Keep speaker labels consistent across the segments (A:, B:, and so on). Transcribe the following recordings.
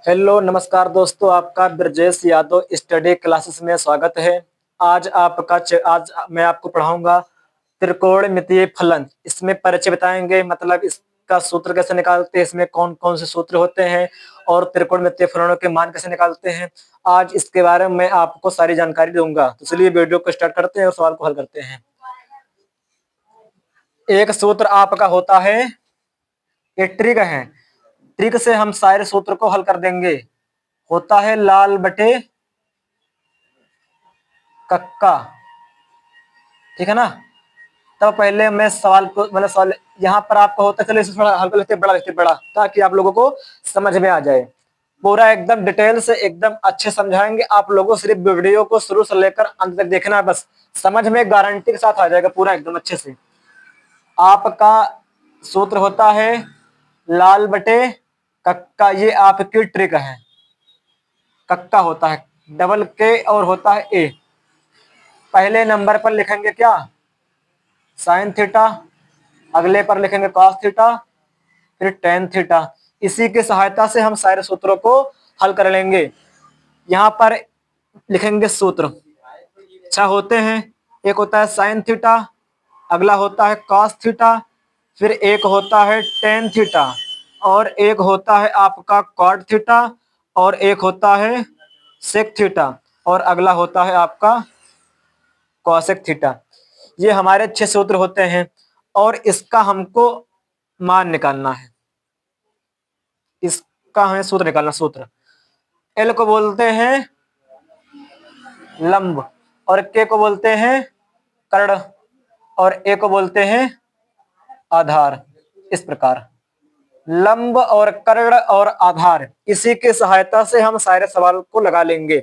A: Hello नमस्कार दोस्तों, आपका ब्रजेश यादव स्टडी क्लासेस में स्वागत है। आज मैं आपको पढ़ाऊंगा त्रिकोणमितीय फलन। इसमें परिचय बताएंगे, मतलब इसका सूत्र कैसे निकालते हैं, इसमें कौन कौन से सूत्र होते हैं और त्रिकोणमितीय फलनों के मान कैसे निकालते हैं। आज इसके बारे में आपको सारी जानकारी दूंगा। तो चलिए वीडियो को स्टार्ट करते हैं और सवाल को हल करते हैं। एक सूत्र आपका होता है, ये ट्रिक है। ट्रिक से हम सारे सूत्र को हल कर देंगे। होता है लाल बटे कक्का, ठीक है ना। तब पहले मैं सवाल को मतलब सवाल यहाँ पर आपका होता है, चलो इसे थोड़ा हल्का लिखते बड़ा, ताकि आप लोगों को समझ में आ जाए। पूरा एकदम डिटेल से एकदम अच्छे समझाएंगे आप लोगों को। सिर्फ वीडियो को शुरू से लेकर अंत तक देखना है, बस समझ में गारंटी के साथ आ जाएगा पूरा एकदम अच्छे से। आपका सूत्र होता है लाल बटे कक्का, ये आपकी ट्रिक है। कक्का होता है डबल के और होता है ए। पहले नंबर पर लिखेंगे क्या, साइन थीटा, अगले पर लिखेंगे कॉस थीटा, फिर टेन थीटा। इसी की सहायता से हम सारे सूत्रों को हल कर लेंगे। यहाँ पर लिखेंगे सूत्र, अच्छा होते हैं। एक होता है साइन थीटा, अगला होता है कॉस थीटा, फिर एक होता है टेन थीटा, और एक होता है आपका कॉट थीटा, और एक होता है सेक थीटा, और अगला होता है आपका कॉसेक थीटा। ये हमारे 6 सूत्र होते हैं और इसका हमको मान निकालना है। इसका हमें सूत्र निकालना। सूत्र एल को बोलते हैं लंब, और के को बोलते हैं कर्ण, और ए को बोलते हैं आधार। इस प्रकार लंब और कर्ण और आधार, इसी की सहायता से हम सारे सवाल को लगा लेंगे।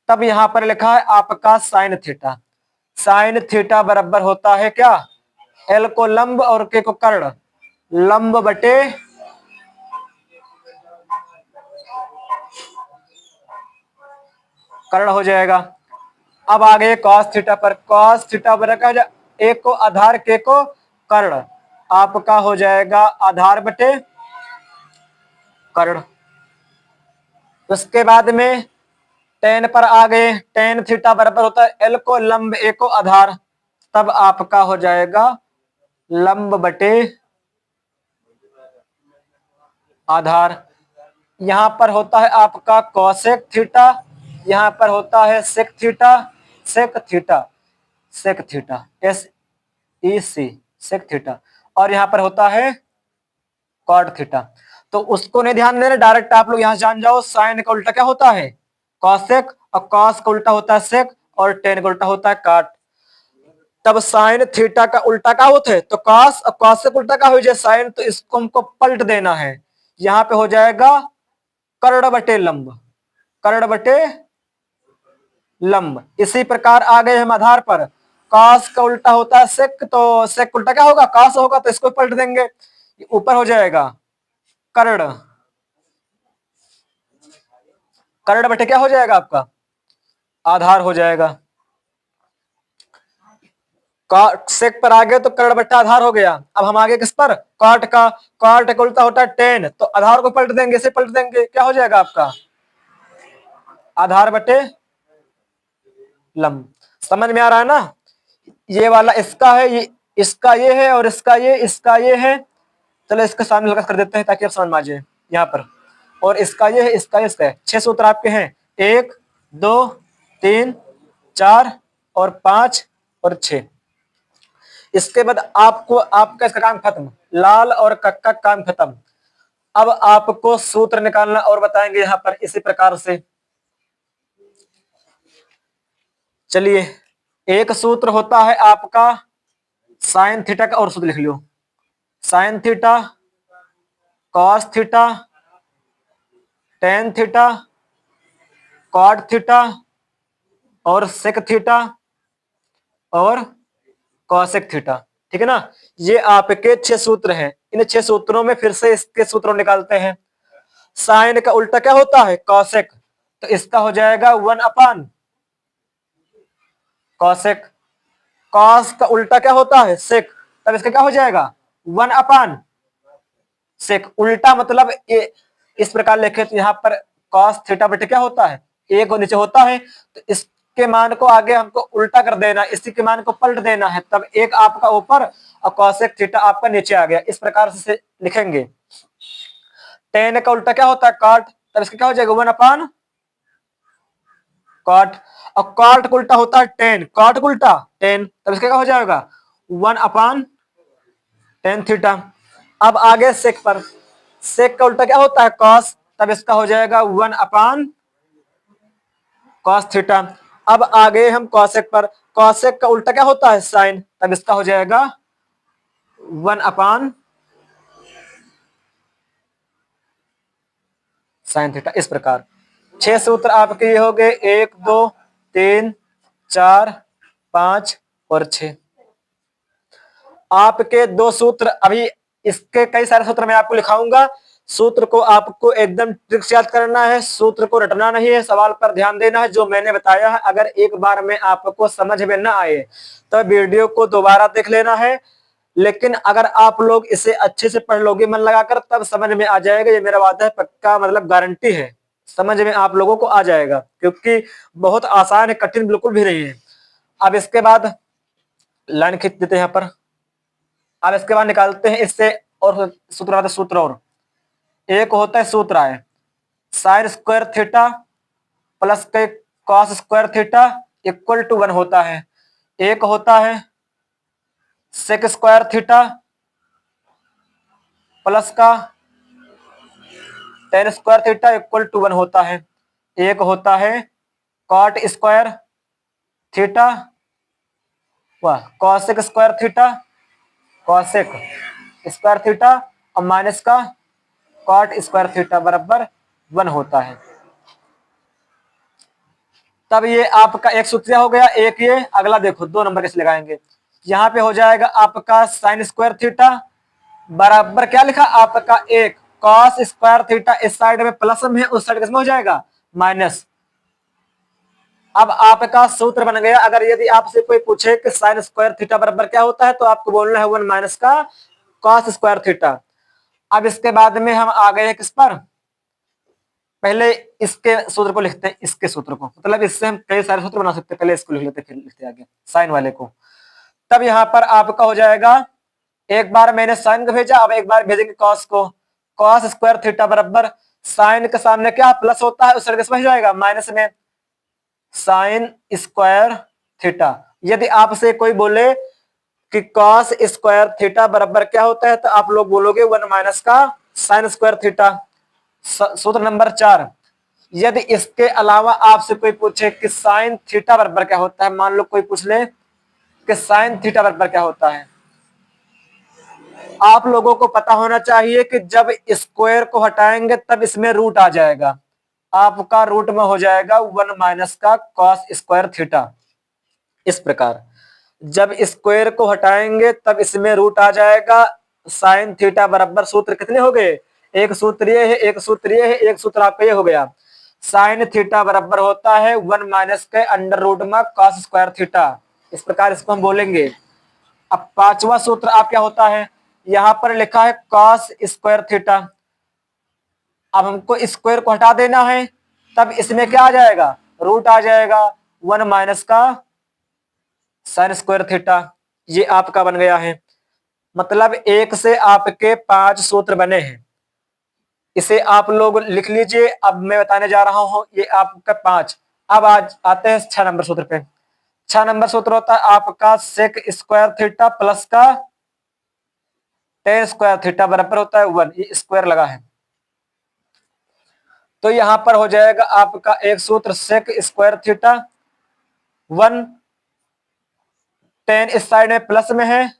A: तब यहां पर लिखा है आपका साइन थीटा। साइन थीटा बराबर होता है क्या, एल को लंब और के को कर्ण, लंब बटे कर्ण हो जाएगा। अब आगे कॉस थीटा पर, कॉस थीटा बराबर एक को आधार के को कर्ण, आपका हो जाएगा आधार बटे कर्ण। उसके बाद में टेन पर आ गए, टेन थीटा बराबर होता है एल को लंब ए को आधार, तब आपका हो जाएगा लंब बटे आधार। यहां पर होता है आपका कॉसेक थीटा, यहां पर होता है sec theta, sec theta, sec theta, S E C, sec theta, और यहां पर होता है कॉट थीटा। तो उसको नहीं ध्यान देना, डायरेक्ट आप लोग यहां जान जाओ। साइन का उल्टा क्या होता है कॉसेक, और कॉस का उल्टा होता है सेक, और टेन का उल्टा होता है काट। तब साइन थीटा का उल्टा क्या होता है, तो कॉस, और कॉस से उल्टा क्या हो जाए साइन, तो इसको हमको पलट देना है। यहां पे हो जाएगा कर्ण बटे लंब, कर्ण बटे लंब। इसी प्रकार आ गए हम आधार पर, कॉस का उल्टा होता है सेक, तो सेक उल्टा क्या होगा कॉस होगा, तो इसको पलट देंगे, ऊपर हो जाएगा कर्ण, कर्ण बटे क्या हो जाएगा आपका आधार हो जाएगा। सेक पर आ गए तो कर्ण बट्टा आधार हो गया। अब हम आगे किस पर, कॉट का, कॉट का उल्टा होता है टेन, तो आधार को पलट देंगे, इसे पलट देंगे, क्या हो जाएगा आपका आधार बटे लंब। समझ में आ रहा है ना। ये वाला इसका है, ये इसका ये है, और इसका ये है। चलो इसके सामने लगा कर देते हैं ताकि आप समझ में आ जाए यहाँ पर। और इसका ये है, इसका है। 6 सूत्र आपके हैं, 1 2 3 4 और 5 और 6। इसके बाद आपको आपका इसका काम खत्म, लाल और कक्का काम खत्म। अब आपको सूत्र निकालना और बताएंगे यहां पर इसी प्रकार से। चलिए, एक सूत्र होता है आपका साइन थीटा का, और सूत्र लिख लो, sine theta, cos theta, tan theta, cot theta, और सेक थीटा, और कॉसेक थीटा। ठीक है ना। ये आपके 6 सूत्र हैं। इन 6 सूत्रों में फिर से इसके सूत्र निकालते हैं। साइन का उल्टा क्या होता है कॉसेक, तो इसका हो जाएगा 1 अपान कॉसेक। कॉस का उल्टा क्या होता है सेक, तब इसका क्या हो जाएगा 1 अपान सेक। उल्टा मतलब इस प्रकार लिखे तो यहाँ पर कॉस थीटा बटे क्या होता है, एक नीचे होता है, तो इसके मान को आगे हमको उल्टा कर देना, इसी के मान को पलट देना है, तब एक आपका ऊपर और कॉसेक थीटा आपका नीचे आ गया। इस प्रकार से लिखेंगे। टेन का उल्टा क्या होता है, कॉट, तब इसका क्या हो जाएगा 1 अपान कॉट, और कॉट का उल्टा होता है टेन, कॉट का उल्टा टेन, तब इसका क्या हो जाएगा 1 अपान टेन थीटा। अब आगे सेक पर, सेक का उल्टा क्या होता है कॉस, तब इसका हो जाएगा 1 अपान कॉस थीटा। अब आगे हम कॉसेक पर, कॉसेक का उल्टा क्या होता है साइन, तब इसका हो जाएगा 1 अपान साइन थीटा। इस प्रकार 6 सूत्र आपके ये हो गए, 1 2 3 4 5 और 6। आपके 2 सूत्र, अभी इसके कई सारे सूत्र मैं आपको लिखाऊंगा, सूत्र को आपको एकदम ट्रिक से याद करना है, सूत्र को रटना नहीं है, सवाल पर ध्यान देना है जो मैंने बताया है। अगर एक बार में आपको समझ में ना आए तो वीडियो को दोबारा देख लेना है, लेकिन अगर आप लोग इसे अच्छे से पढ़ लोगे मन लगाकर तब समझ में आ जाएगा, ये मेरा वादा है, पक्का मतलब गारंटी है, समझ में आप लोगों को आ जाएगा, क्योंकि बहुत आसान है, कठिन बिल्कुल भी नहीं है। अब इसके बाद लाइन खींच देते हैं यहाँ पर। अब इसके बाद निकालते हैं इससे और सूत्र आता है, सूत्र और एक होता है सूत्र है साइन स्क्वायर थीटा प्लस के cos square theta equal to 1 होता है। एक होता है सेक स्क्वायर थीटा प्लस का tan square theta equal to 1 होता है। एक होता है कॉट स्क्वायर थीटा व cosec square theta, cosec square theta और माइनस का कॉट स्क्वायर थीटा बराबर 1 होता है। तब ये आपका एक सूत्र हो गया। एक ये अगला देखो 2 नंबर कैसे लगाएंगे। यहाँ पे हो जाएगा आपका साइन स्क्वायर थीटा बराबर क्या लिखा आपका एक कॉस स्क्वायर थीटा, इस साइड में प्लस में है, उस साइड किसमें हो जाएगा माइनस। अब आपका सूत्र बन गया। अगर यदि आपसे कोई पूछे कि साइन स्क्वायर थीटा बराबर क्या होता है तो आपको बोलना है 1 माइनस का कॉस स्क्वायर थीटा। अब इसके बाद में हम आ गए किस पर, पहले इसके सूत्र को लिखते हैं, इसके सूत्र को, मतलब इससे हम कई सारे सूत्र बना सकते हैं, पहले इसको लिख लेते फिर लिखते आगे साइन वाले को। तब यहाँ पर आपका हो जाएगा, एक बार मैंने साइन को भेजा, अब एक बार भेजेंगे कॉस को। कॉस स्क्वायर थीटा बराबर साइन के सामने क्या प्लस होता है, उस साइड हो जाएगा माइनस में साइन स्क्वायर थीटा। यदि आपसे कोई बोले कि कॉस स्क्वायर थीटा बराबर क्या होता है तो आप लोग बोलोगे 1 माइनस का साइन स्क्वायर थीटा। सूत्र नंबर 4, यदि इसके अलावा आपसे कोई पूछे कि साइन थीटा बराबर क्या होता है, मान लो कोई पूछ ले कि साइन थीटा बराबर क्या होता है, आप लोगों को पता होना चाहिए कि जब स्क्वायर को हटाएंगे तब इसमें रूट आ जाएगा, आपका रूट में हो जाएगा 1 माइनस का कॉस स्क्वायर थीटा। इस प्रकार जब स्क्वायर को हटाएंगे तब इसमें रूट आ जाएगा। साइन थीटा बराबर सूत्र कितने हो गए, एक सूत्र ये है, एक सूत्र ये है, एक सूत्र आपका ये हो गया। साइन थीटा बराबर होता है 1 माइनस के अंडर रूट में कॉस स्क्वायर थीटा। इस प्रकार इसको हम बोलेंगे। अब पांचवा सूत्र आप क्या होता है, यहां पर लिखा है कॉस स्क्वायर थीटा। अब हमको स्क्वायर को हटा देना है तब इसमें क्या आ जाएगा, रूट आ जाएगा 1 माइनस का साइन स्क्वायर थीटा। ये आपका बन गया है। मतलब एक से आपके 5 सूत्र बने हैं, इसे आप लोग लिख लीजिए। अब मैं बताने जा रहा हूं ये आपका 5। अब आज आते हैं 6 नंबर सूत्र पे। 6 नंबर सूत्र होता है आपका सेक स्क्वायर थीटा प्लस का टेन स्क्वायर थीटा बराबर होता है 1, ये स्क्वायर लगा है तो यहां पर हो जाएगा आपका एक सूत्र सेक स्क्वायर थीटा 1, टेन इस साइड में प्लस में है,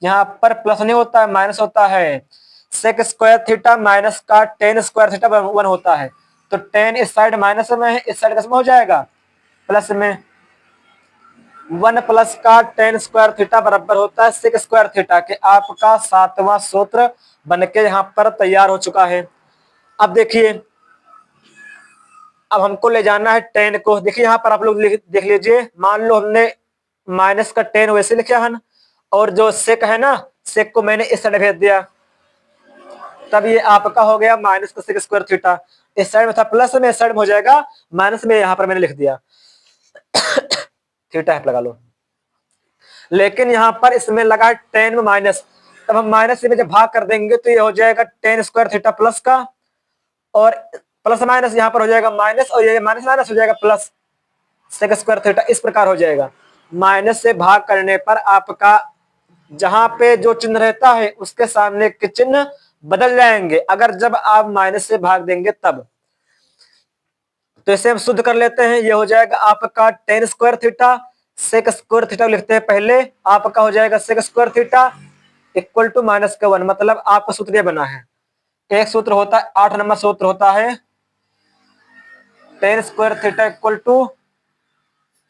A: यहां पर प्लस नहीं होता है माइनस होता है। सेक स्क्वायर थीटा माइनस का टेन स्क्वायर थीटा 1 होता है, तो टेन इस साइड माइनस में है, इस साइड किसमें हो जाएगा प्लस में। 1 प्लस का टेन स्क्वायर थीटा बराबर होता है सेक स्क्वायर थीटा के। आपका 7वां सूत्र बनके यहाँ पर तैयार हो चुका है। अब देखिए, अब हमको ले जाना है टेन को। देखिए यहाँ पर आप लोग देख लीजिए, मान लो हमने माइनस का टेन वैसे लिखा है और जो सेक है ना सेक को मैंने इस साइड भेज दिया, तब ये आपका हो गया माइनस का सेक स्क्वायर थीटा। इस साइड में था प्लस में, इस साइड में हो जाएगा माइनस में, यहां पर मैंने लिख दिया थीटा लगा लो। लेकिन यहां पर इसमें लगा टेन में माइनस, तब हम माइनस में जब भाग कर देंगे तो ये हो जाएगा टेन स्क्वायर थीटा प्लस का, और प्लस माइनस यहां पर हो जाएगा माइनस, और ये माइनस माइनस हो जाएगा प्लस सेक स्क्वायर थीटा। इस प्रकार हो जाएगा। माइनस से भाग करने पर आपका जहां पे जो चिन्ह रहता है उसके सामने के चिन्ह बदल जाएंगे, अगर जब आप माइनस से भाग देंगे तब। तो इसे हम शुद्ध कर लेते हैं। ये हो जाएगा आपका tan square theta, sec square theta लिखते हैं पहले, आपका हो जाएगा sec square theta equal to minus का 1। मतलब आपका सूत्र ये बना है। एक सूत्र होता है, 8 नंबर सूत्र होता है, tan square theta equal to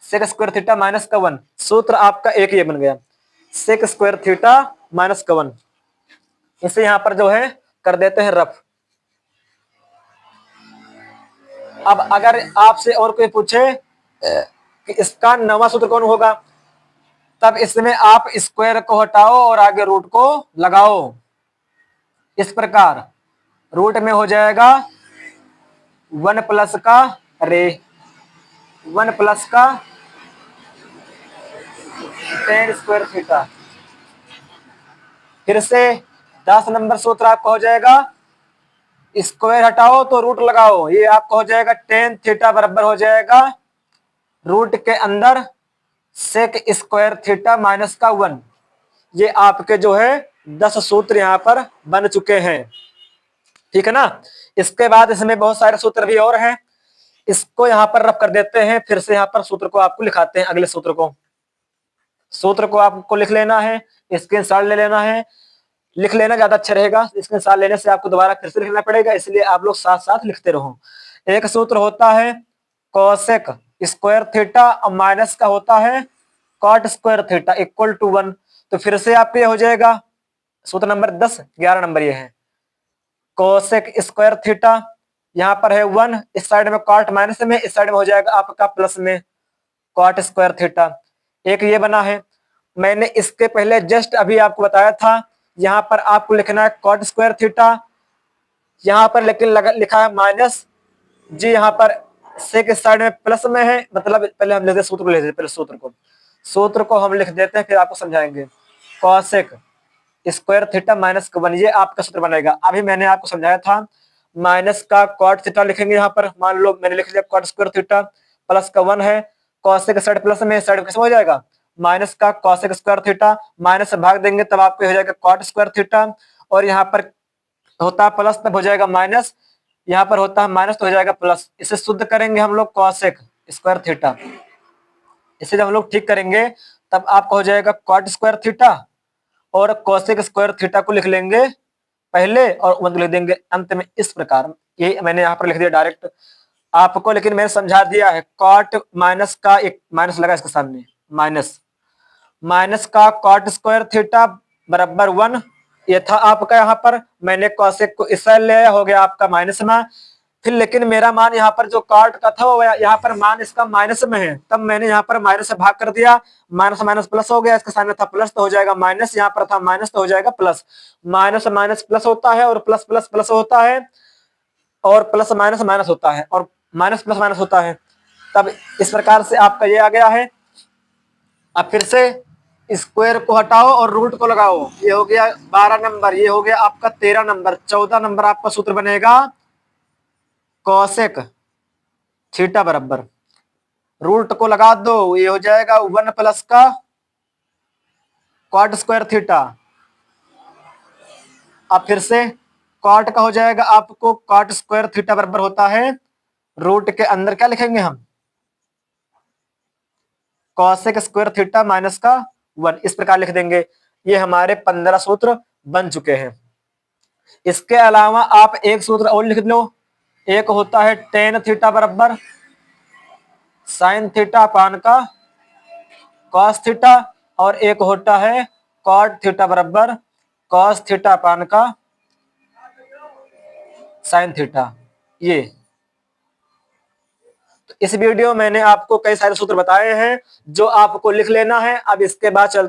A: sec square theta minus का 1। सूत्र आपका एक ये बन गया, सेक स्क्वायर थीटा माइनस का 1। इसे यहां पर जो है कर देते हैं रफ। अब अगर आपसे और कोई पूछे कि इसका नवा सूत्र कौन होगा, तब इसमें आप स्क्वायर को हटाओ और आगे रूट को लगाओ। इस प्रकार रूट में हो जाएगा 1 प्लस का 1 प्लस का टेन स्क्वायर थीटा। फिर से 10 नंबर सूत्र आपका हो जाएगा, स्क्वायर हटाओ तो रूट लगाओ। ये आपका हो जाएगा टेन थीटा बराबर हो जाएगा रूट के अंदर सेक स्क्वायर थीटा माइनस का 1। ये आपके जो है 10 सूत्र यहाँ पर बन चुके हैं। ठीक है ना। इसके बाद इसमें बहुत सारे सूत्र भी और हैं, इसको यहाँ पर रफ कर देते हैं। फिर से यहाँ पर सूत्र को आपको लिखाते हैं। अगले सूत्र को आपको लिख लेना है, स्क्रीनशॉट ले लेना है। लिख लेना ज्यादा अच्छा रहेगा, स्क्रीनशॉट लेने से आपको दोबारा फिर से लिखना पड़ेगा, इसलिए आप लोग साथ साथ लिखते रहो। एक सूत्र होता है कोसेक स्क्वायर थीटा और माइनस का होता है cot square theta equal to 1। तो फिर से आपके ये हो जाएगा सूत्र नंबर 10, 11 नंबर ये है कोसेक स्क्वायर थीटा, यहाँ पर है 1, इस साइड में कॉट माइनस में, इस साइड में हो जाएगा आपका प्लस में कॉट स्क्वायर थीटा। एक ये बना है। मैंने इसके पहले जस्ट अभी आपको बताया था, यहाँ पर आपको लिखना है कॉट स्क्वायर थीटा, यहाँ पर लेकिन लिखा है माइनस जी, यहाँ पर सेक इस साइड में प्लस में है, मतलब पहले हम लेते सूत्र को लेते पहले सूत्र को हम लिख देते हैं, फिर आपको समझाएंगे। कॉसेक स्क्वायर थीटा माइनस का 1, ये आपका सूत्र बनेगा। अभी मैंने आपको समझाया था माइनस का कॉट थीटा लिखेंगे, यहाँ पर मान लो मैंने लिख लिया कॉट स्क्वायर थीटा प्लस का 1 है, कॉसेक साइड प्लस में, साइड कैसे हो जाएगा माइनस का कॉसेक स्क्वायर थीटा, माइनस से भाग देंगे तब आपको हो जाएगा कॉट स्क्वायर थीटा, और यहाँ पर होता है प्लस तब हो जाएगा माइनस, यहाँ पर होता है माइनस तो हो जाएगा प्लस। इसे शुद्ध करेंगे हम लोग कॉसेक स्क्वायर थीटा, इसे जब हम लोग ठीक करेंगे तब आपको हो जाएगा कॉट स्क्वायर थीटा, और कॉसेक स्क्वायर थीटा को लिख लेंगे पहले और 1 लिख देंगे अंत में। इस प्रकार ये मैंने यहाँ पर लिख दिया डायरेक्ट आपको, लेकिन मैंने समझा दिया है। कॉट माइनस का एक माइनस लगा इसके सामने, माइनस का कॉट स्क्वायर थीटा बराबर 1, ये था आपका। यहाँ पर मैंने कॉसेक को इस साइड ले आया, हो गया आपका माइनस में। फिर लेकिन मेरा मान यहाँ पर जो कॉट का था वो यहाँ पर मान इसका माइनस में है, तब मैंने यहाँ पर माइनस से भाग कर दिया, माइनस माइनस प्लस हो गया, इसके सामने था प्लस तो हो जाएगा माइनस, यहाँ पर था माइनस तो हो जाएगा प्लस। माइनस माइनस प्लस होता है, और प्लस प्लस प्लस होता है, और प्लस माइनस माइनस होता है, और माइनस प्लस माइनस होता है। तब इस प्रकार से आपका ये आ गया है। अब फिर से स्क्वायर को हटाओ और रूट को लगाओ, ये हो गया 12 नंबर, ये हो गया आपका 13 नंबर, 14 नंबर आपका सूत्र बनेगा कॉसेक थीटा बराबर रूट को लगा दो, ये हो जाएगा 1 प्लस का कॉट स्क्वायर थीटा। अब फिर से कॉट का हो जाएगा आपको कॉट स्क्वायर थीटा बराबर होता है रूट के अंदर क्या लिखेंगे हम कॉसेक स्क्वायर थीटा माइनस का 1, इस प्रकार लिख देंगे। ये हमारे 15 सूत्र बन चुके हैं। इसके अलावा आप एक सूत्र और लिख लो, एक होता है टेन थीटा बराबर साइन थीटा अपान का कॉस थीटा, और एक होता है कॉट थीटा बराबर कॉस थीटा अपान का साइन थीटा। ये तो इस वीडियो मैंने आपको कई सारे सूत्र बताए हैं जो आपको लिख लेना है। अब इसके बाद चलते